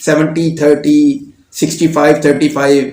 70-30, 65-35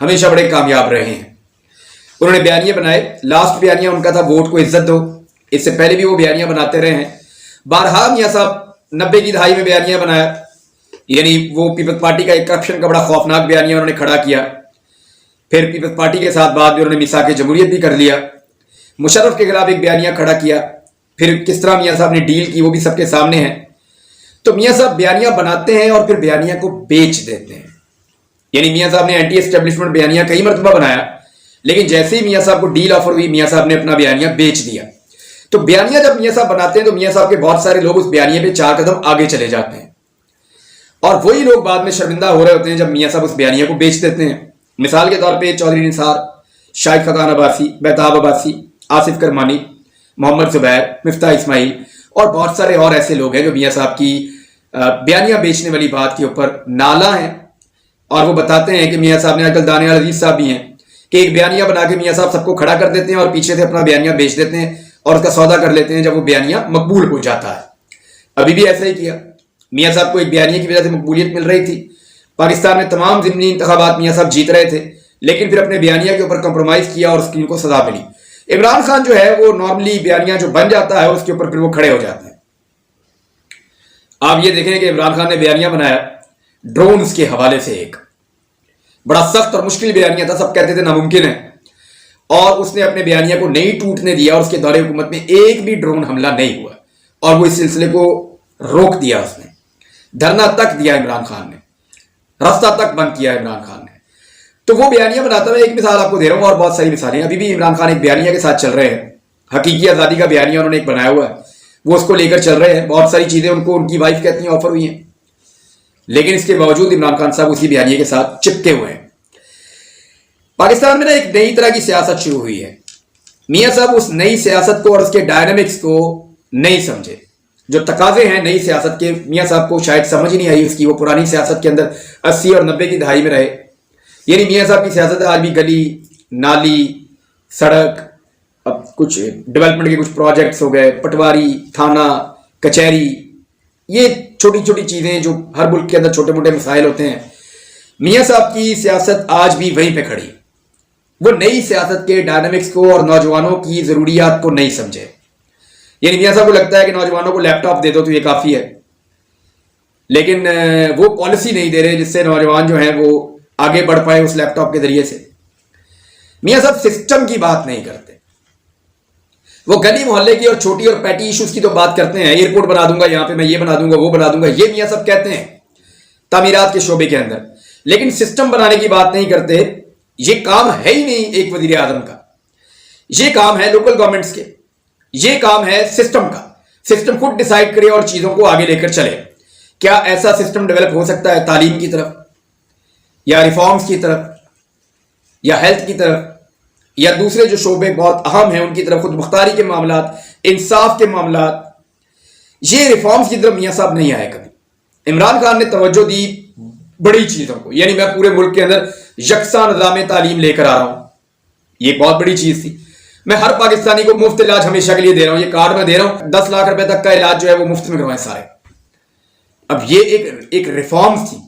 ہمیشہ بڑے کامیاب رہے ہیں. انہوں نے بیانیے بنائے. لاسٹ بیانیہ ان کا تھا ووٹ کو عزت دو. اس سے پہلے بھی وہ بیانیہ بناتے رہے ہیں. بارہا میاں صاحب 90 کی دہائی میں بیانیہ بنایا. یعنی وہ پیپلز پارٹی کا ایک کرپشن کا بڑا خوفناک بیانیہ انہوں نے کھڑا کیا. پھر پیپلز پارٹی کے ساتھ بعد بھی انہوں نے میثاق جمہوریت بھی کر لیا. مشرف کے خلاف ایک بیانیہ کھڑا کیا. پھر کس طرح میاں صاحب نے ڈیل کی وہ بھی سب کے سامنے ہے. تو میاں صاحب بیانیہ بناتے ہیں اور پھر بیانیہ کو بیچ دیتے ہیں. یعنی میاں صاحب نے اینٹی اسٹیبلشمنٹ بیانیہ کئی مرتبہ بنایا, لیکن جیسے ہی میاں صاحب کو ڈیل آفر ہوئی میاں صاحب نے اپنا بیانیہ بیچ دیا. تو بیانیہ جب میاں صاحب بناتے ہیں تو میاں صاحب کے بہت سارے لوگ اس بیانیے پہ 4 قدم آگے چلے جاتے ہیں, اور وہی لوگ بعد میں شرمندہ ہو رہے ہوتے ہیں جب میاں صاحب اس بیانیہ کو بیچ دیتے ہیں. مثال کے طور پہ چودھری نثار, شاہد خقان عباسی, مہتاب عباسی, آصف کرمانی, محمد زبیر, مفتاح اسماعیل اور بہت سارے اور ایسے لوگ ہیں جو میاں صاحب کی بیانیہ بیچنے والی بات کے اوپر نالا ہیں. اور وہ بتاتے ہیں کہ میاں صاحب نے, آج کل دانیال عزیز صاحب بھی ہیں, کہ ایک بیانیہ بنا کے میاں صاحب سب کو کھڑا کر دیتے ہیں اور پیچھے سے اپنا بیانیہ بیچ دیتے ہیں اور اس کا سودا کر لیتے ہیں جب وہ بیانیہ مقبول ہو جاتا ہے. ابھی بھی ایسا ہی کیا. میاں صاحب کو ایک بیانیے کی وجہ سے مقبولیت مل رہی تھی. پاکستان میں تمام ضمنی انتخابات میاں صاحب جیت رہے تھے, لیکن پھر اپنے بیانیہ کے اوپر کمپرومائز کیا اور اس کی ان کو سزا ملی. عمران خان جو ہے وہ نارملی بیانیہ جو بن جاتا ہے اس کے اوپر پھر وہ کھڑے ہو جاتے ہیں. آپ یہ دیکھیں کہ عمران خان نے بیانیہ بنایا ڈرونز کے حوالے سے. ایک بڑا سخت اور مشکل بیانیہ تھا, سب کہتے تھے ناممکن ہے, اور اس نے اپنے بیانیہ کو نہیں ٹوٹنے دیا اور اس کے دور حکومت میں ایک بھی ڈرون حملہ نہیں ہوا اور وہ اس سلسلے کو روک دیا. اس نے دھرنا تک دیا, عمران خان نے راستہ تک بند کیا عمران خان نے. تو وہ بیانیہ بناتا ہے. ایک مثال آپ کو دے رہا ہوں اور بہت ساری مثالیں. ابھی بھی عمران خان ایک بیانیہ کے ساتھ چل رہے ہیں. حقیقی آزادی کا بیانیہ انہوں نے ایک بنایا ہوا ہے, وہ اس کو لے کر چل رہے ہیں. بہت ساری چیزیں ان کو ان کی وائف کہتی ہیں آفر ہوئی ہیں, لیکن اس کے باوجود عمران خان صاحب اسی بیانیے کے ساتھ چپکے ہوئے ہیں. پاکستان میں نا ایک نئی طرح کی سیاست شروع ہوئی ہے. میاں صاحب اس نئی سیاست کو اور اس کے ڈائنامکس کو نہیں سمجھے. جو تقاضے ہیں نئی سیاست کے, میاں صاحب کو شاید سمجھ نہیں آئی اس کی. وہ پرانی سیاست کے اندر 80 اور 90 کی دہائی میں رہے. یعنی میاں صاحب کی سیاست آج بھی گلی نالی سڑک, اب کچھ ڈیولپمنٹ کے کچھ پروجیکٹس ہو گئے, پٹواری, تھانہ, کچہری, یہ چھوٹی چھوٹی چیزیں جو ہر ملک کے اندر چھوٹے موٹے مسائل ہوتے ہیں. میاں صاحب کی سیاست آج بھی وہیں پہ کھڑی. وہ نئی سیاست کے ڈائنامکس کو اور نوجوانوں کی ضروریات کو نہیں سمجھے. یعنی میاں صاحب کو لگتا ہے کہ نوجوانوں کو لیپ ٹاپ دے دو تو یہ کافی ہے, لیکن وہ پالیسی نہیں دے رہے جس سے نوجوان جو ہیں وہ آگے بڑھ پائے اس لیپ ٹاپ کے ذریعے سے. میاں صاحب سسٹم کی بات نہیں کرتے. وہ گلی محلے کی اور چھوٹی اور پیٹی ایشوز کی تو بات کرتے ہیں. ایئرپورٹ بنا دوں گا یہاں پہ, میں یہ بنا دوں گا وہ بنا دوں گا, یہ میاں صاحب کہتے ہیں تعمیرات کے شعبے کے اندر, لیکن سسٹم بنانے کی بات نہیں کرتے. یہ کام ہے ہی نہیں ایک وزیر اعظم کا, یہ کام ہے لوکل گورنمنٹس کے, یہ کام ہے سسٹم کا. سسٹم خود ڈیسائیڈ کرے اور چیزوں کو آگے لے کر چلے. کیا ایسا سسٹم ڈیولپ ہو سکتا ہے تعلیم کی طرف یا ریفارمز کی طرف یا ہیلتھ کی طرف یا دوسرے جو شعبے بہت اہم ہیں ان کی طرف, خود مختاری کے معاملات, انصاف کے معاملات, یہ ریفارمز کی طرف میاں صاحب نہیں آئے کبھی. عمران خان نے توجہ دی بڑی چیزوں کو. یعنی میں پورے ملک کے اندر یکساں نظام تعلیم لے کر آ رہا ہوں, یہ بہت بڑی چیز تھی. میں ہر پاکستانی کو مفت علاج ہمیشہ کے لیے دے رہا ہوں. یہ کارڈ میں دے رہا ہوں, 10 لاکھ روپے تک کا علاج جو ہے وہ مفت میں کروائیں سارے. اب یہ ایک ریفارمز تھی,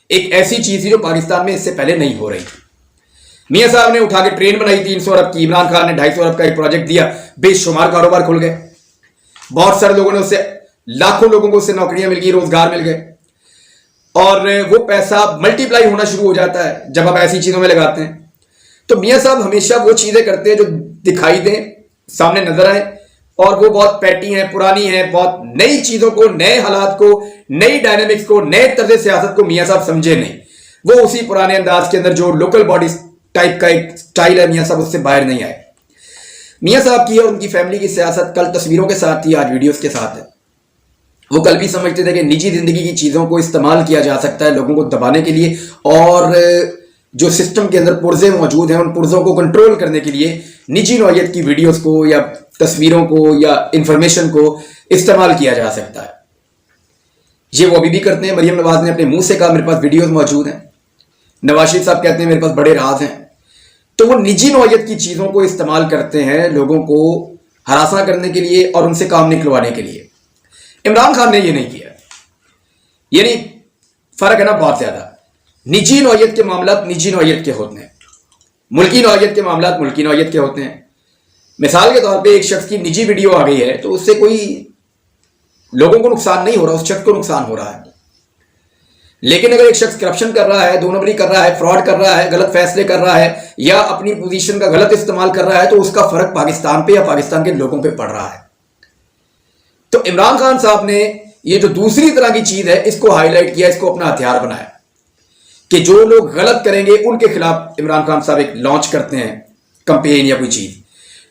ایک ایسی چیز تھی جو پاکستان میں اس سے پہلے نہیں ہو رہی تھی. میاں صاحب نے اٹھا کے ٹرین بنائی 300 ارب کی, عمران خان نے 250 ارب کا ایک پروجیکٹ دیا, بے شمار کاروبار کھل گئے. بہت سارے لوگوں نے اس سے, لاکھوں لوگوں کو اس سے نوکریاں مل گئی, روزگار مل گئے, اور وہ پیسہ ملٹی پلائی ہونا شروع ہو جاتا ہے جب آپ ایسی چیزوں میں لگاتے ہیں. تو میاں صاحب ہمیشہ وہ چیزیں کرتے ہیں جو دکھائی دیں, سامنے نظر آئے, اور وہ بہت پیٹی ہیں, پرانی ہیں. بہت نئی چیزوں کو, نئے حالات کو, نئی ڈائنامکس کو, نئے طرز سیاست کو میاں صاحب سمجھے نہیں. وہ اسی پرانے انداز کے اندر جو لوکل باڈی ٹائپ کا ایک سٹائل ہے, میاں صاحب اس سے باہر نہیں آئے. میاں صاحب کی اور ان کی فیملی کی سیاست کل تصویروں کے ساتھ تھی, آج ویڈیوز کے ساتھ ہے. وہ کل بھی سمجھتے تھے کہ نجی زندگی کی چیزوں کو استعمال کیا جا سکتا ہے لوگوں کو دبانے کے لیے, اور جو سسٹم کے اندر پرزے موجود ہیں ان پرزوں کو کنٹرول کرنے کے لیے نجی نوعیت کی ویڈیوز کو یا تصویروں کو یا انفارمیشن کو استعمال کیا جا سکتا ہے. یہ وہ ابھی بھی کرتے ہیں. مریم نواز نے اپنے منہ سے کہا میرے پاس ویڈیوز موجود ہیں. نواز شریف صاحب کہتے ہیں میرے پاس بڑے راز ہیں. تو وہ نجی نوعیت کی چیزوں کو استعمال کرتے ہیں لوگوں کو ہراساں کرنے کے لیے اور ان سے کام نکلوانے کے لیے. عمران خان نے یہ نہیں کیا. یعنی فرق ہے نا بہت زیادہ. نجی نوعیت کے معاملات نجی نوعیت کے ہوتے ہیں, ملکی نوعیت کے معاملات ملکی نوعیت کے ہوتے ہیں. مثال کے طور پہ ایک شخص کی نجی ویڈیو آ گئی ہے تو اس سے کوئی لوگوں کو نقصان نہیں ہو رہا, اس شخص کو نقصان ہو رہا ہے. لیکن اگر ایک شخص کرپشن کر رہا ہے, دو نمبری کر رہا ہے, فراڈ کر رہا ہے, غلط فیصلے کر رہا ہے, یا اپنی پوزیشن کا غلط استعمال کر رہا ہے, تو اس کا فرق پاکستان پہ یا پاکستان کے لوگوں پہ پڑ رہا ہے. تو عمران خان صاحب نے یہ جو دوسری طرح کی چیز ہے اس کو ہائی لائٹ کیا, اس کو اپنا ہتھیار بنایا کہ جو لوگ غلط کریں گے ان کے خلاف عمران خان صاحب ایک لانچ کرتے ہیں کمپین یا کوئی چیز.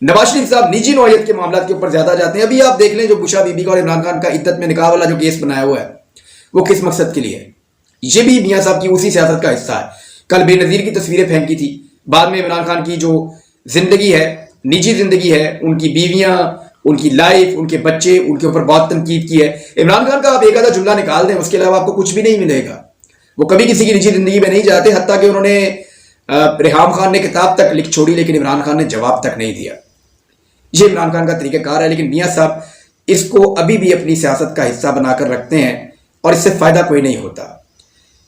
نواز شریف صاحب نجی نوعیت کے معاملات کے اوپر زیادہ جاتے ہیں. ابھی آپ دیکھ لیں جو بشرا بی بی کا اور عمران خان کا عدت میں نکاح والا جو کیس بنایا ہوا ہے وہ کس مقصد کے لیے ہے؟ یہ بھی میاں صاحب کی اسی سیاست کا حصہ ہے. کل بے نظیر کی تصویریں پھینکی تھی, بعد میں عمران خان کی جو زندگی ہے, نجی زندگی ہے, ان کی بیویاں, ان کی لائف, ان کے بچے, ان کے اوپر بہت تنقید کی ہے. عمران خان کا آپ ایک آدھا جملہ نکال دیں, اس کے علاوہ آپ کو کچھ بھی نہیں ملے گا. وہ کبھی کسی کی نجی زندگی میں نہیں جاتے, حتیٰ کہ انہوں نے ریحام خان نے کتاب تک لکھ چھوڑی لیکن عمران خان نے جواب تک نہیں دیا. یہ عمران خان کا طریقہ کار ہے, لیکن میاں صاحب اس کو ابھی بھی اپنی سیاست کا حصہ بنا کر رکھتے ہیں اور اس سے فائدہ کوئی نہیں ہوتا.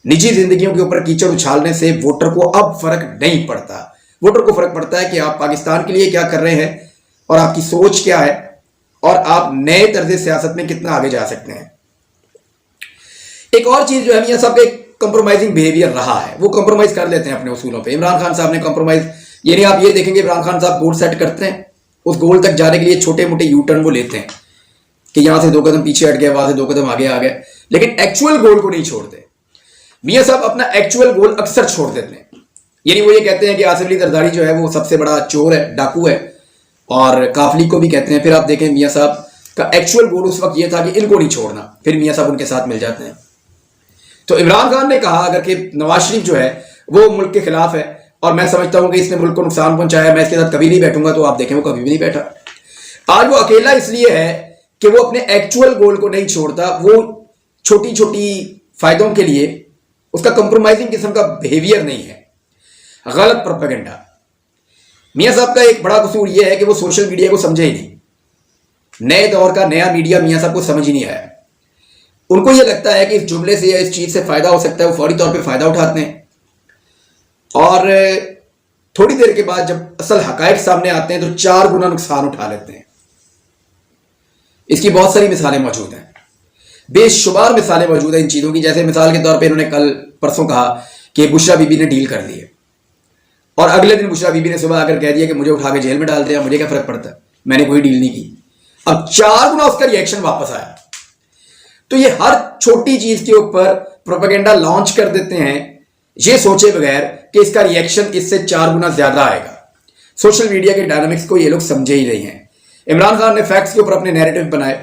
نجی زندگیوں کے اوپر کیچڑ اچھالنے سے ووٹر کو اب فرق نہیں پڑتا. ووٹر کو فرق پڑتا ہے کہ آپ پاکستان کے لیے کیا کر رہے ہیں اور آپ کی سوچ کیا ہے اور آپ نئے طرز سیاست میں کتنا آگے جا سکتے ہیں. ایک اور چیز جو ہے میاں صاحب کا ایک کمپرومائزنگ بیہیویئر رہا ہے, وہ کمپرومائز کر لیتے ہیں اپنے اصولوں پہ. عمران خان صاحب نے کمپرومائز, یعنی آپ یہ دیکھیں گے عمران خان صاحب گول سیٹ کرتے ہیں, اس گول تک جانے کے لیے چھوٹے موٹے یو ٹرن وہ لیتے ہیں کہ یہاں سے 2 قدم پیچھے ہٹ گئے, وہاں سے 2 قدم آگے آ گئے, لیکن ایکچوئل گول کو نہیں چھوڑتے. میاں صاحب اپنا ایکچوئل گول اکثر چھوڑ دیتے ہیں. یعنی وہ یہ کہتے ہیں کہ آصف علی زرداری جو ہے وہ سب سے بڑا چور ہے, ڈاکو ہے, اور کافلی کو بھی کہتے ہیں. پھر آپ دیکھیں میاں صاحب کا ایکچوئل گول اس وقت یہ تھا کہ ان کو نہیں چھوڑنا, پھر میاں صاحب ان کے ساتھ مل جاتے ہیں. تو عمران خان نے کہا اگر کہ نواز شریف جو ہے وہ ملک کے خلاف ہے اور میں سمجھتا ہوں کہ اس نے ملک کو نقصان پہنچایا, میں اس کے ساتھ کبھی نہیں بیٹھوں گا, تو آپ دیکھیں وہ کبھی بھی نہیں بیٹھا. آج وہ اکیلا اس لیے ہے کہ وہ اپنے ایکچوئل گول کو نہیں چھوڑتا, وہ چھوٹی چھوٹی فائدوں کے لیے اس کا کمپرومائزنگ قسم کا بیہیویئر نہیں ہے, غلط پروپیگنڈا. میاں صاحب کا ایک بڑا قصور یہ ہے کہ وہ سوشل میڈیا کو سمجھے ہی نہیں. نئے دور کا نیا میڈیا میاں صاحب کو سمجھ ہی نہیں آیا. ان کو یہ لگتا ہے کہ اس جملے سے یا اس چیز سے فائدہ ہو سکتا ہے, وہ فوری طور پہ فائدہ اٹھاتے ہیں, اور تھوڑی دیر کے بعد جب اصل حقائق سامنے آتے ہیں تو 4 گنا نقصان اٹھا لیتے ہیں. اس کی بہت ساری مثالیں موجود ہیں, بے شمار مثالیں موجود ہیں ان چیزوں کی. جیسے مثال کے طور پہ انہوں نے کل پرسوں کہا کہ بشرا بی بی نے ڈیل کر لی ہے, اور اگلے دن بشرا بی بی نے صبح آ کر کہہ دیا کہ مجھے اٹھا کے جیل میں ڈال دیا, مجھے کیا فرق پڑتا ہے, میں نے کوئی ڈیل نہیں کی. اب 4 گنا اس کا ریئیکشن واپس آیا. تو یہ ہر چھوٹی چیز کے اوپر پروپیگنڈا لانچ کر دیتے ہیں یہ سوچے بغیر کہ اس کا ریئیکشن اس سے 4 گنا زیادہ آئے گا. سوشل میڈیا کے ڈائنامکس کو یہ لوگ سمجھے ہی نہیں ہیں. عمران خان نے فیکٹس کے اوپر اپنے نیریٹو بنائے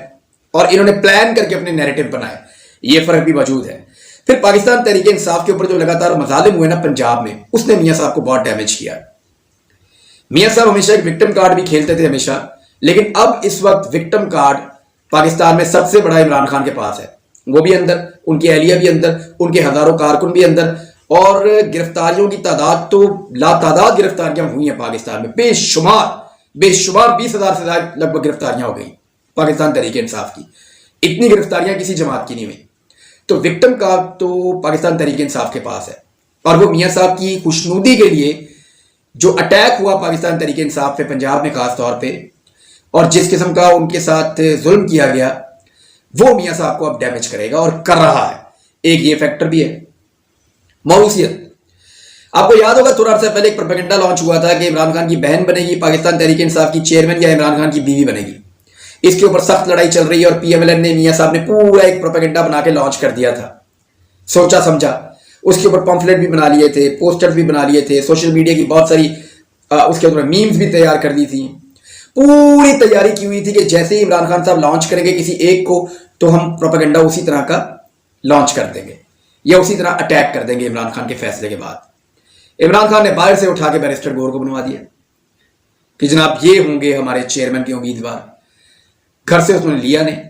اور انہوں نے پلان کر کے اپنے نیریٹو بنائے, یہ فرق بھی موجود ہے. پھر پاکستان تحریک انصاف کے اوپر جو لگاتار مظالم ہوئے نا پنجاب میں, اس نے میاں صاحب کو بہت ڈیمیج کیا. میاں صاحب ہمیشہ ایک وکٹم کارڈ بھی کھیلتے تھے ہمیشہ, لیکن اب اس وقت وکٹم کارڈ پاکستان میں سب سے بڑا عمران خان کے پاس ہے. وہ بھی اندر, ان کی اہلیہ بھی اندر, ان کے ہزاروں کارکن بھی اندر, اور گرفتاریوں کی تعداد تو لاتعداد گرفتاریاں ہوئی ہیں پاکستان میں, بے شمار 20,000 سے زیادہ لگ بھگ گرفتاریاں ہو گئی پاکستان تحریک انصاف کی. اتنی گرفتاریاں کسی جماعت کی نہیں ہوئی. تو وکٹم کارڈ تو پاکستان تحریک انصاف کے پاس ہے, اور وہ میاں صاحب کی خوشنودی کے لیے جو اٹیک ہوا پاکستان تحریک انصاف پہ پنجاب میں خاص طور پہ, اور جس قسم کا ان کے ساتھ ظلم کیا گیا, وہ میاں صاحب کو اب ڈیمیج کرے گا اور کر رہا ہے. ایک یہ فیکٹر بھی ہے موروثیت. آپ کو یاد ہوگا تھوڑا عرصہ پہلے ایک پروپیگنڈا لانچ ہوا تھا کہ عمران خان کی بہن بنے گی پاکستان تحریک انصاف کی چیئرمین, یا عمران خان کی بیوی بنے گی. اس کے اوپر سخت لڑائی چل رہی ہے, اور پی ایم ایل این نے میاں صاحب نے پورا ایک پروپیگنڈا بنا کے لانچ کر دیا تھا, سوچا سمجھا. اس کے اوپر پمفلیٹ بھی بنا لیے تھے, پوسٹر بھی بنا لیے تھے, سوشل میڈیا کی بہت ساری اس کے اوپر میمز بھی تیار کر دی تھی. پوری تیاری کی ہوئی تھی کہ جیسے ہی عمران خان صاحب لانچ کریں گے کسی ایک کو, تو ہم پروپیگنڈا اسی طرح کا لانچ کر دیں گے یا اسی طرح اٹیک کر دیں گے عمران خان کے فیصلے کے بعد. عمران خان نے باہر سے اٹھا کے بیرسٹر گور کو بنوا دیا کہ جناب یہ ہوں گے ہمارے چیئرمین کے امیدوار. گھر سے اس نے لیا نہیں.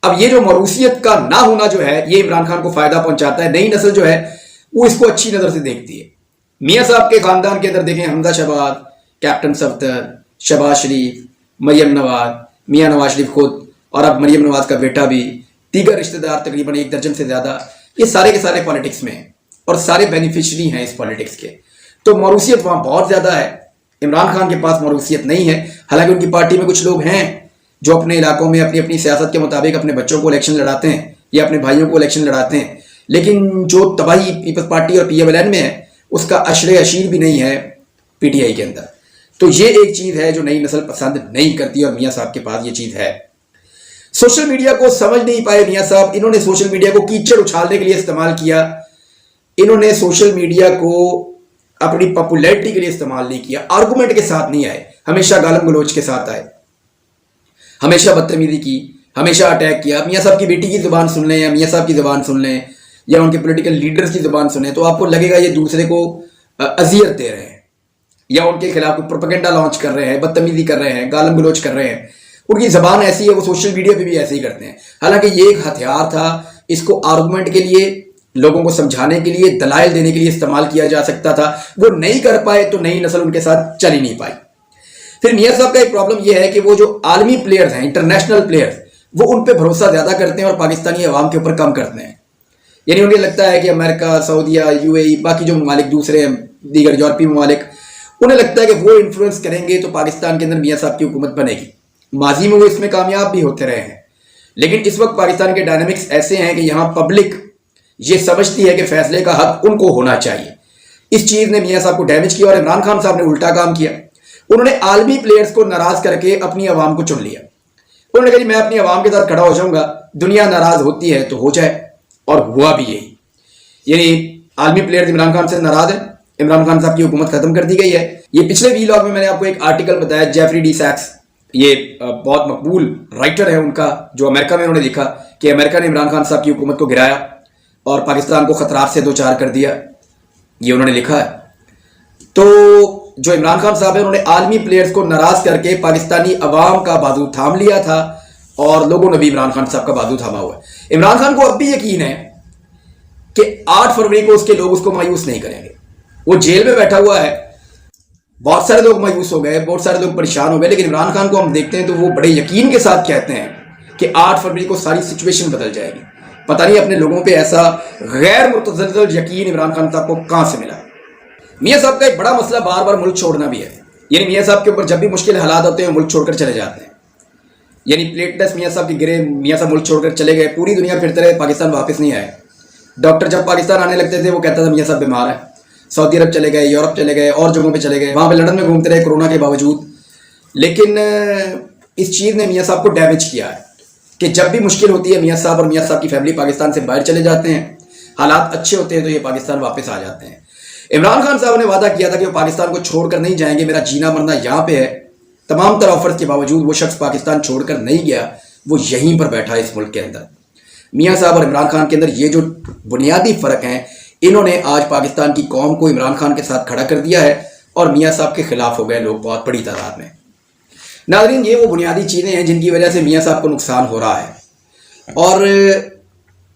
اب یہ جو موروثیت کا نہ ہونا جو ہے یہ عمران خان کو فائدہ پہنچاتا ہے. نئی نسل جو ہے وہ اس کو اچھی نظر سے دیکھتی ہے. میاں صاحب کے خاندان کے اندر دیکھیں, حمزہ شہباز, کیپٹن صفدر, شہباز شریف, مریم نواز, میاں نواز شریف خود, اور اب مریم نواز کا بیٹا بھی, دیگر رشتہ دار تقریباً 1 درجن سے زیادہ, یہ سارے کے سارے پالیٹکس میں ہیں اور سارے بینیفیشری ہیں اس پالیٹکس کے. تو موروثیت وہاں بہت زیادہ ہے. عمران خان کے پاس موروثیت نہیں ہے. حالانکہ ان کی پارٹی میں کچھ لوگ ہیں جو اپنے علاقوں میں اپنی اپنی سیاست کے مطابق اپنے بچوں کو الیکشن لڑاتے ہیں یا اپنے بھائیوں کو الیکشن لڑاتے ہیں. لیکن جو تباہی پیپلز پارٹی اور PMLN میں ہے اس کا عشر اشیر بھی نہیں ہے PTI کے اندر. تو یہ ایک چیز ہے جو نئی نسل پسند نہیں کرتی اور میاں صاحب کے پاس یہ چیز ہے. سوشل میڈیا کو سمجھ نہیں پائے میاں صاحب. انہوں نے سوشل میڈیا کو کیچڑ اچھالنے کے لیے استعمال کیا. انہوں نے سوشل میڈیا کو اپنی پاپولیرٹی کے لیے استعمال نہیں کیا. آرگومنٹ کے ساتھ نہیں آئے, ہمیشہ گالم گلوچ کے ساتھ آئے, ہمیشہ بدتمیزی کی, ہمیشہ اٹیک کیا. میاں صاحب کی بیٹی کی زبان سن لیں یا میاں صاحب کی زبان سن لیں یا ان کے پولیٹیکل لیڈرز کی زبان سنیں تو آپ کو لگے گا یہ دوسرے کو اذیت دے رہے ہیں یا ان کے خلاف پروپیگنڈا لانچ کر رہے ہیں, بدتمیزی کر رہے ہیں, گالم گلوچ کر رہے ہیں. ان کی زبان ایسی ہے, وہ سوشل میڈیا پہ بھی ایسے ہی کرتے ہیں. حالانکہ یہ ایک ہتھیار تھا, اس کو آرگومنٹ کے لیے, لوگوں کو سمجھانے کے لیے, دلائل دینے کے لیے استعمال کیا جا سکتا تھا. وہ نہیں کر پائے تو نئی نسل ان کے ساتھ چل ہی نہیں پائی. پھر میاں صاحب کا ایک پرابلم یہ ہے کہ وہ جو عالمی پلیئرز ہیں, انٹرنیشنل پلیئرز, وہ ان پہ بھروسہ زیادہ کرتے ہیں اور پاکستانی عوام کے اوپر کم کرتے ہیں. یعنی انہیں لگتا ہے کہ امریکہ, سعودیہ, UAE, باقی جو ممالک دوسرے ہیں, دیگر یورپی ممالک, انہیں لگتا ہے کہ وہ انفلوئنس کریں گے تو پاکستان کے اندر میاں صاحب کی حکومت بنے گی. ماضی میں وہ اس میں کامیاب بھی ہوتے رہے ہیں. لیکن اس وقت پاکستان کے ڈائنامکس ایسے ہیں کہ یہاں پبلک یہ سمجھتی ہے کہ فیصلے کا حق ان کو ہونا چاہیے. اس چیز نے میاں صاحب کو ڈیمیج کیا اور عمران خان صاحب نے الٹا کام کیا. انہوں نے عالمی پلیئرز کو ناراض کر کے اپنی عوام کو چن لیا. انہوں نے کہا جی میں اپنی عوام کے ساتھ کھڑا ہو جاؤں گا, دنیا ناراض ہوتی ہے تو ہو جائے, اور ہوا بھی یہی. یعنی عالمی پلیئرز عمران خان سے ناراض ہیں, عمران خان صاحب کی حکومت ختم کر دی گئی ہے. یہ پچھلے ویلاگ میں نے آپ کو ایک آرٹیکل بتایا, جیفری ڈی سیکس, یہ بہت مقبول رائٹر ہے ان کا, جو امریکہ میں انہوں نے لکھا کہ امریکہ نے عمران خان صاحب کی حکومت کو گرایا اور پاکستان کو خطرات سے دوچار کر دیا. یہ انہوں نے لکھا ہے. تو جو عمران خان صاحب ہیں انہوں نے عالمی پلیئرز کو ناراض کر کے پاکستانی عوام کا بازو تھام لیا تھا, اور لوگوں نے بھی عمران خان صاحب کا بازو تھاما ہوا ہے. عمران خان کو اب بھی یقین ہے کہ 8 فروری کو اس کے لوگ اس کو مایوس نہیں کریں گے. وہ جیل میں بیٹھا ہوا ہے, بہت سارے لوگ مایوس ہو گئے, بہت سارے لوگ پریشان ہو گئے, لیکن عمران خان کو ہم دیکھتے ہیں تو وہ بڑے یقین کے ساتھ کہتے ہیں کہ 8 فروری کو ساری سچویشن بدل جائے گی. پتہ نہیں اپنے لوگوں پہ ایسا غیر متزلزل یقین عمران خان صاحب کو کہاں سے ملا. میاں صاحب کا ایک بڑا مسئلہ بار بار ملک چھوڑنا بھی ہے. یعنی میاں صاحب کے اوپر جب بھی مشکل حالات ہوتے ہیں ملک چھوڑ کر چلے جاتے ہیں. یعنی پلیٹلیس میاں صاحب کے گرے, میاں صاحب ملک چھوڑ کر چلے گئے, پوری دنیا پھرتے رہے, پاکستان واپس نہیں آئے. ڈاکٹر جب پاکستان آنے لگتے تھے وہ کہتا تھا میاں صاحب بیمار ہیں. سعودی عرب چلے گئے, یورپ چلے گئے, اور جگہوں پہ چلے گئے, وہاں پہ لندن میں گھومتے رہے کورونا کے باوجود. لیکن اس چیز نے میاں صاحب کو ڈیمیج کیا ہے کہ جب بھی مشکل ہوتی ہے میاں صاحب اور میاں صاحب کی فیملی پاکستان سے باہر چلے جاتے ہیں, حالات اچھے ہوتے ہیں تو یہ پاکستان واپس آ جاتے ہیں. عمران خان صاحب نے وعدہ کیا تھا کہ وہ پاکستان کو چھوڑ کر نہیں جائیں گے, میرا جینا مرنا یہاں پہ ہے. تمام تر آفرز کے باوجود وہ شخص پاکستان چھوڑ کر نہیں گیا, وہ یہیں پر بیٹھا ہے اس ملک کے اندر. میاں صاحب اور عمران خان کے اندر یہ جو بنیادی فرق ہیں, انہوں نے آج پاکستان کی قوم کو عمران خان کے ساتھ کھڑا کر دیا ہے, اور میاں صاحب کے خلاف ہو گئے لوگ بہت بڑی تعداد میں. ناظرین, یہ وہ بنیادی چیزیں ہیں جن کی وجہ سے میاں صاحب کو نقصان ہو رہا ہے, اور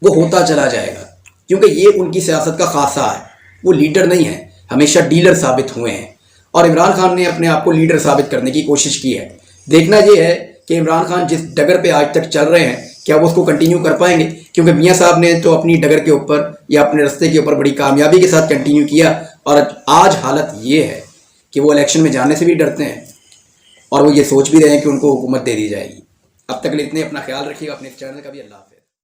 وہ ہوتا چلا جائے گا, کیونکہ یہ ان کی سیاست کا خاصہ ہے. وہ لیڈر نہیں ہیں, ہمیشہ ڈیلر ثابت ہوئے ہیں, اور عمران خان نے اپنے آپ کو لیڈر ثابت کرنے کی کوشش کی ہے. دیکھنا یہ ہے کہ عمران خان جس ڈگر پہ آج تک چل رہے ہیں کیا وہ اس کو کنٹینیو کر پائیں گے, کیونکہ میاں صاحب نے تو اپنی ڈگر کے اوپر یا اپنے رستے کے اوپر بڑی کامیابی کے ساتھ کنٹینیو کیا, اور آج حالت یہ ہے کہ وہ الیکشن میں جانے سے بھی ڈرتے ہیں, اور وہ یہ سوچ بھی رہے ہیں کہ ان کو حکومت دے دی جائے گی. اب تک کے لیے اتنے, اپنا خیال رکھیے گا, اپنے چینل کا بھی. اللہ حافظ.